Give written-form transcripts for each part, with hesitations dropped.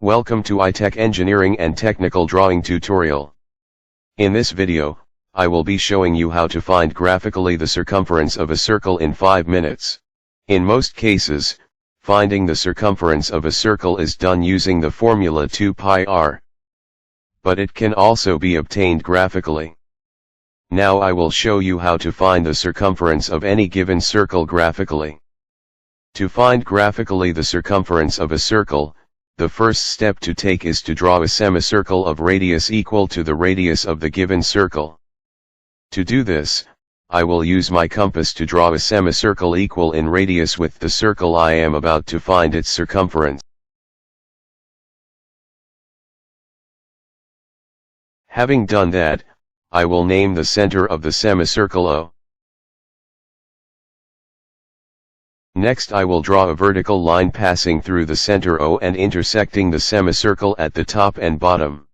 Welcome to iTech Engineering and Technical Drawing Tutorial. In this video, I will be showing you how to find graphically the circumference of a circle in 5 minutes. In most cases, finding the circumference of a circle is done using the formula 2 pi r. But it can also be obtained graphically. Now I will show you how to find the circumference of any given circle graphically. To find graphically the circumference of a circle, the first step to take is to draw a semicircle of radius equal to the radius of the given circle. To do this, I will use my compass to draw a semicircle equal in radius with the circle I am about to find its circumference. Having done that, I will name the center of the semicircle O. Next I will draw a vertical line passing through the center O and intersecting the semicircle at the top and bottom.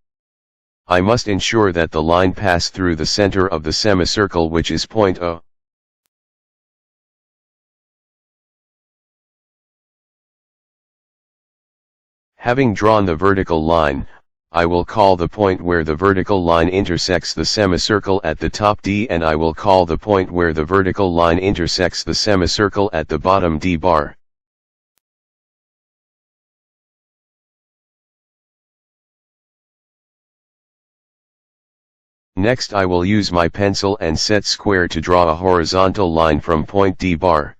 I must ensure that the line pass through the center of the semicircle, which is point O. Having drawn the vertical line, I will call the point where the vertical line intersects the semicircle at the top D, and I will call the point where the vertical line intersects the semicircle at the bottom D bar. Next I will use my pencil and set square to draw a horizontal line from point D bar.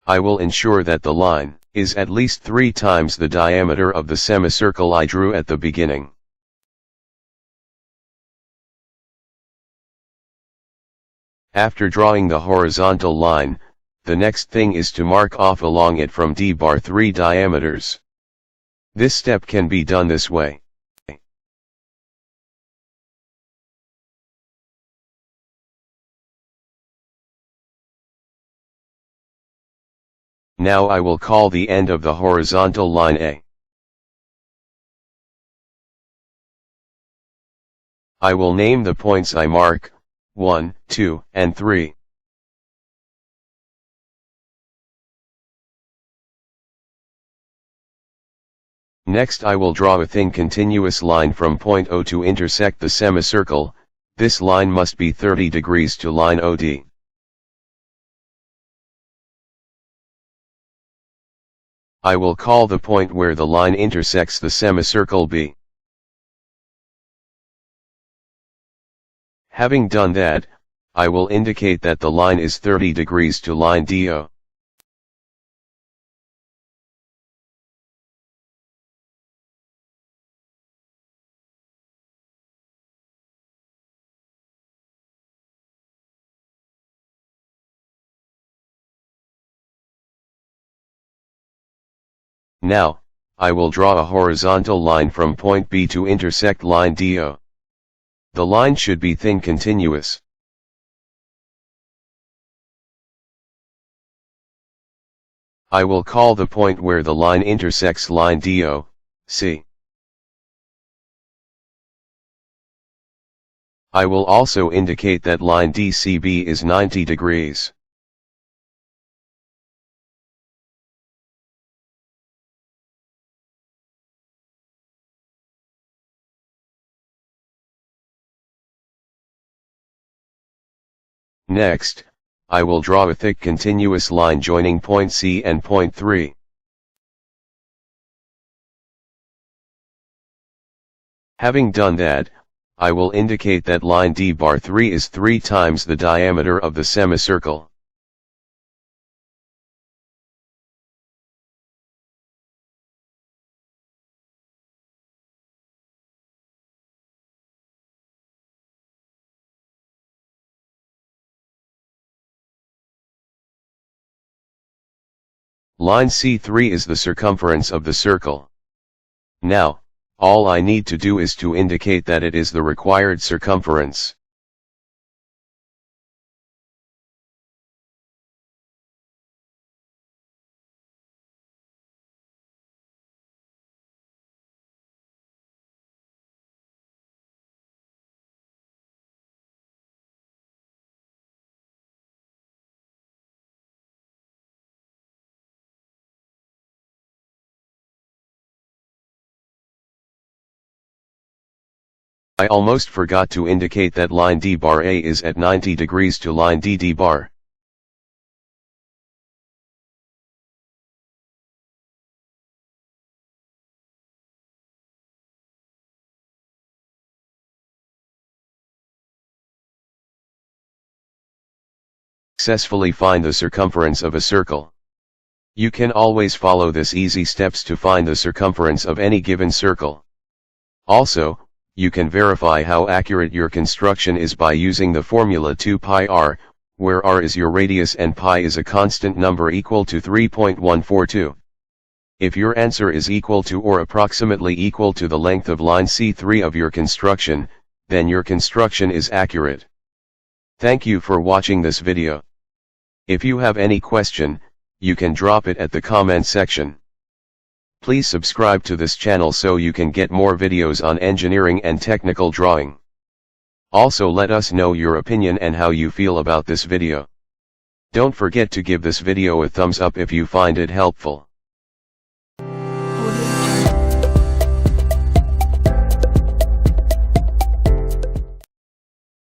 I will ensure that the line is at least 3 times the diameter of the semicircle I drew at the beginning. After drawing the horizontal line, the next thing is to mark off along it from D bar 3 diameters. This step can be done this way. Now I will call the end of the horizontal line A. I will name the points I mark, 1, 2, and 3. Next I will draw a thin continuous line from point O to intersect the semicircle. This line must be 30 degrees to line OD. I will call the point where the line intersects the semicircle B. Having done that, I will indicate that the line is 30 degrees to line DO. Now, I will draw a horizontal line from point B to intersect line DO. The line should be thin continuous. I will call the point where the line intersects line DO, C. I will also indicate that line DCB is 90 degrees. Next, I will draw a thick continuous line joining point C and point 3. Having done that, I will indicate that line D bar 3 is 3 times the diameter of the semicircle. Line C3 is the circumference of the circle. Now, all I need to do is to indicate that it is the required circumference. I almost forgot to indicate that line D bar A is at 90 degrees to line DD bar. Successfully find the circumference of a circle. You can always follow this easy steps to find the circumference of any given circle. Also, you can verify how accurate your construction is by using the formula 2 pi r, where r is your radius and pi is a constant number equal to 3.142. If your answer is equal to or approximately equal to the length of line C3 of your construction, then your construction is accurate. Thank you for watching this video. If you have any question, you can drop it at the comment section. Please subscribe to this channel so you can get more videos on engineering and technical drawing. Also let us know your opinion and how you feel about this video. Don't forget to give this video a thumbs up if you find it helpful.